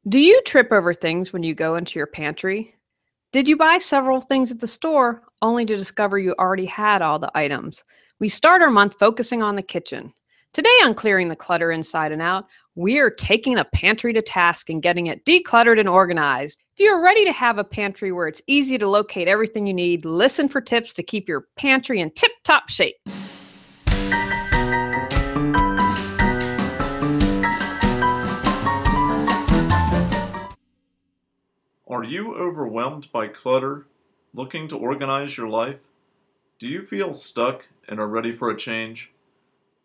Do you trip over things when you go into your pantry? Did you buy several things at the store only to discover you already had all the items? We start our month focusing on the kitchen. Today on Clearing the Clutter Inside and Out, we are taking the pantry to task and getting it decluttered and organized. If you're ready to have a pantry where it's easy to locate everything you need, listen for tips to keep your pantry in tip-top shape. Are you overwhelmed by clutter, looking to organize your life? Do you feel stuck and are ready for a change?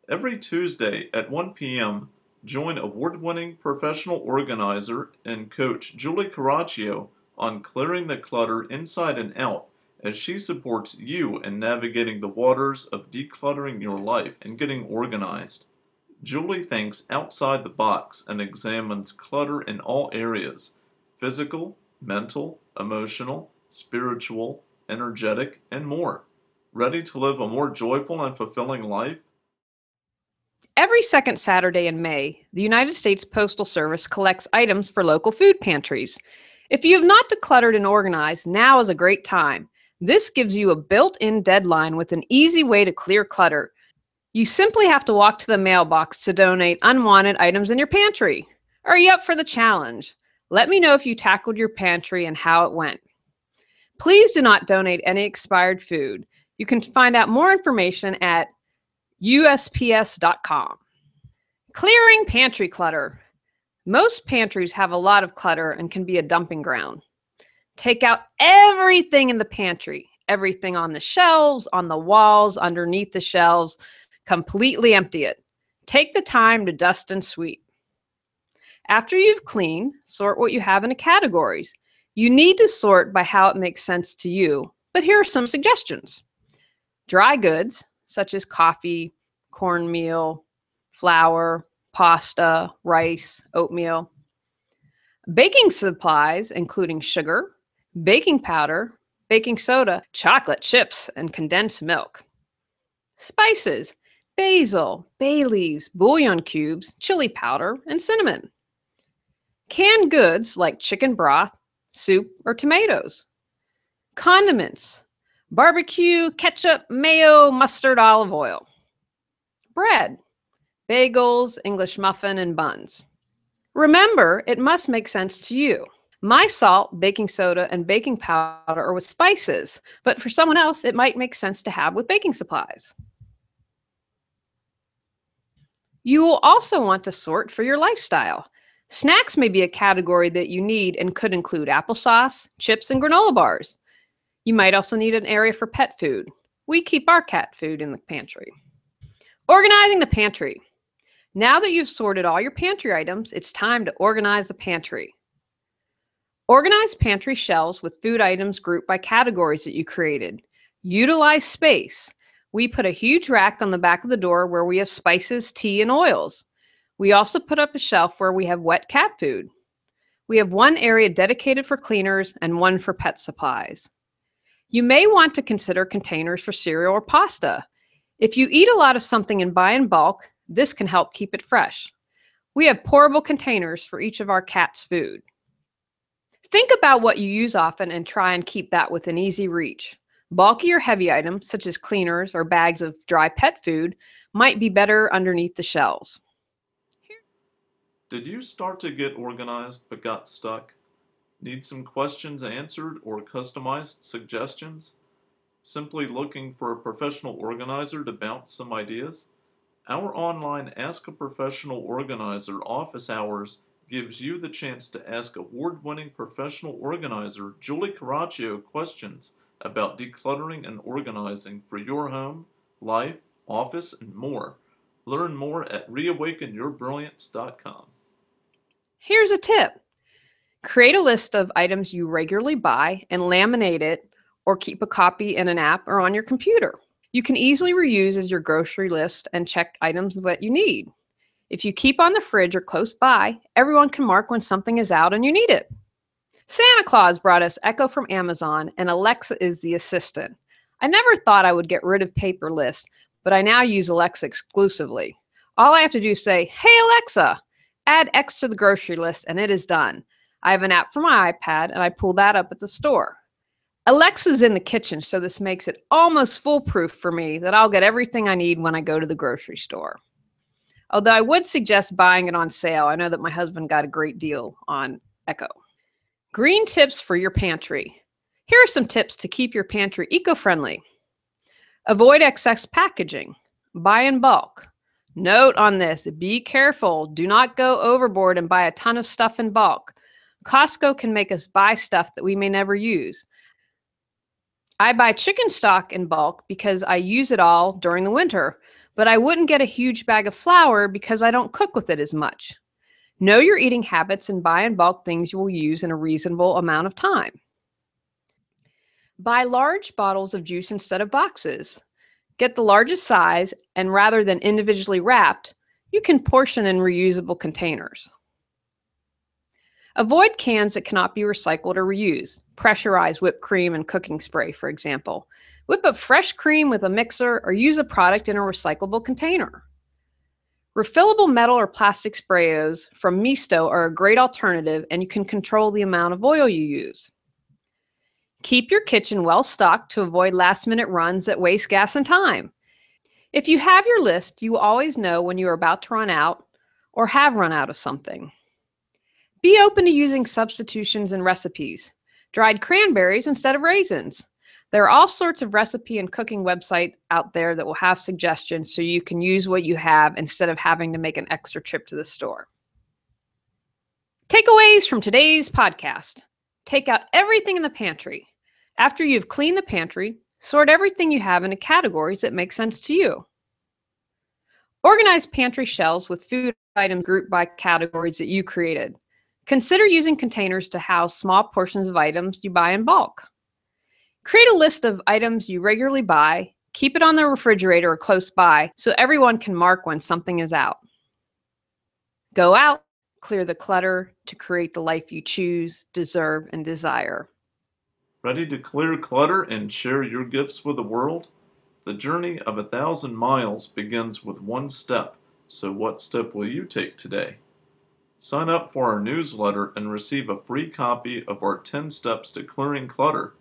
Every Tuesday at 1 p.m., join award-winning professional organizer and coach Julie Coraccio on Clearing the Clutter Inside and Out as she supports you in navigating the waters of decluttering your life and getting organized. Julie thinks outside the box and examines clutter in all areas: physical, mental, emotional, spiritual, energetic, and more. Ready to live a more joyful and fulfilling life? Every second Saturday in May, the United States Postal Service collects items for local food pantries. If you have not decluttered and organized, now is a great time. This gives you a built-in deadline with an easy way to clear clutter. You simply have to walk to the mailbox to donate unwanted items in your pantry. Are you up for the challenge? Let me know if you tackled your pantry and how it went. Please do not donate any expired food. You can find out more information at USPS.com. Clearing pantry clutter. Most pantries have a lot of clutter and can be a dumping ground. Take out everything in the pantry, everything on the shelves, on the walls, underneath the shelves. Completely empty it. Take the time to dust and sweep. After you've cleaned, sort what you have into categories. You need to sort by how it makes sense to you, but here are some suggestions. Dry goods, such as coffee, cornmeal, flour, pasta, rice, oatmeal. Baking supplies, including sugar, baking powder, baking soda, chocolate chips, and condensed milk. Spices, basil, bay leaves, bouillon cubes, chili powder, and cinnamon. Canned goods like chicken broth, soup, or tomatoes. Condiments, barbecue, ketchup, mayo, mustard, olive oil. Bread, bagels, English muffin, and buns. Remember, it must make sense to you. My salt, baking soda, and baking powder are with spices, but for someone else, it might make sense to have with baking supplies. You will also want to sort for your lifestyle. Snacks may be a category that you need and could include applesauce, chips, and granola bars. You might also need an area for pet food. We keep our cat food in the pantry. Organizing the pantry. Now that you've sorted all your pantry items, it's time to organize the pantry. Organize pantry shelves with food items grouped by categories that you created. Utilize space. We put a huge rack on the back of the door where we have spices, tea, and oils. We also put up a shelf where we have wet cat food. We have one area dedicated for cleaners and one for pet supplies. You may want to consider containers for cereal or pasta. If you eat a lot of something and buy in bulk, this can help keep it fresh. We have pourable containers for each of our cat's food. Think about what you use often and try and keep that within easy reach. Bulky or heavy items, such as cleaners or bags of dry pet food, might be better underneath the shelves. Did you start to get organized but got stuck? Need some questions answered or customized suggestions? Simply looking for a professional organizer to bounce some ideas? Our online Ask a Professional Organizer office hours gives you the chance to ask award-winning professional organizer Julie Coraccio questions about decluttering and organizing for your home, life, office, and more. Learn more at reawakenyourbrilliance.com. Here's a tip. Create a list of items you regularly buy and laminate it or keep a copy in an app or on your computer. You can easily reuse as your grocery list and check items that you need. If you keep on the fridge or close by, everyone can mark when something is out and you need it. Santa Claus brought us Echo from Amazon, and Alexa is the assistant. I never thought I would get rid of paper lists, but I now use Alexa exclusively. All I have to do is say, "Hey Alexa, Add X to the grocery list and it is done. I have an app for my iPad and I pull that up at the store. Alexa's in the kitchen, so this makes it almost foolproof for me that I'll get everything I need when I go to the grocery store. Although I would suggest buying it on sale. I know that my husband got a great deal on Echo. Green tips for your pantry. Here are some tips to keep your pantry eco-friendly. Avoid excess packaging. Buy in bulk. Note on this, be careful. Do not go overboard and buy a ton of stuff in bulk. Costco can make us buy stuff that we may never use. I buy chicken stock in bulk because I use it all during the winter, but I wouldn't get a huge bag of flour because I don't cook with it as much. Know your eating habits and buy in bulk things you will use in a reasonable amount of time. Buy large bottles of juice instead of boxes. Get the largest size, and rather than individually wrapped, you can portion in reusable containers. Avoid cans that cannot be recycled or reused. Pressurized whipped cream and cooking spray, for example. Whip up fresh cream with a mixer or use a product in a recyclable container. Refillable metal or plastic sprayos from Misto are a great alternative, and you can control the amount of oil you use. Keep your kitchen well stocked to avoid last-minute runs that waste gas and time. If you have your list, you will always know when you are about to run out or have run out of something. Be open to using substitutions and recipes. Dried cranberries instead of raisins. There are all sorts of recipe and cooking websites out there that will have suggestions so you can use what you have instead of having to make an extra trip to the store. Takeaways from today's podcast. Take out everything in the pantry. After you've cleaned the pantry, sort everything you have into categories that make sense to you. Organize pantry shelves with food items grouped by categories that you created. Consider using containers to house small portions of items you buy in bulk. Create a list of items you regularly buy. Keep it on the refrigerator or close by so everyone can mark when something is out. Go out, clear the clutter to create the life you choose, deserve, and desire. Ready to clear clutter and share your gifts with the world? The journey of 1,000 miles begins with one step, so what step will you take today? Sign up for our newsletter and receive a free copy of our 10 Steps to Clearing Clutter.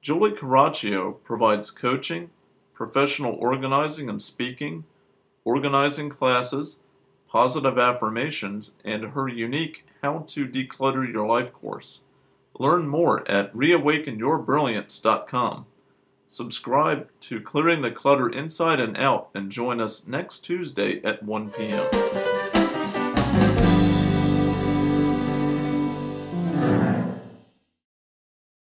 Julie Coraccio provides coaching, professional organizing and speaking, organizing classes, positive affirmations, and her unique How to Declutter Your Life course. Learn more at reawakenyourbrilliance.com. Subscribe to Clearing the Clutter Inside and Out and join us next Tuesday at 1 p.m.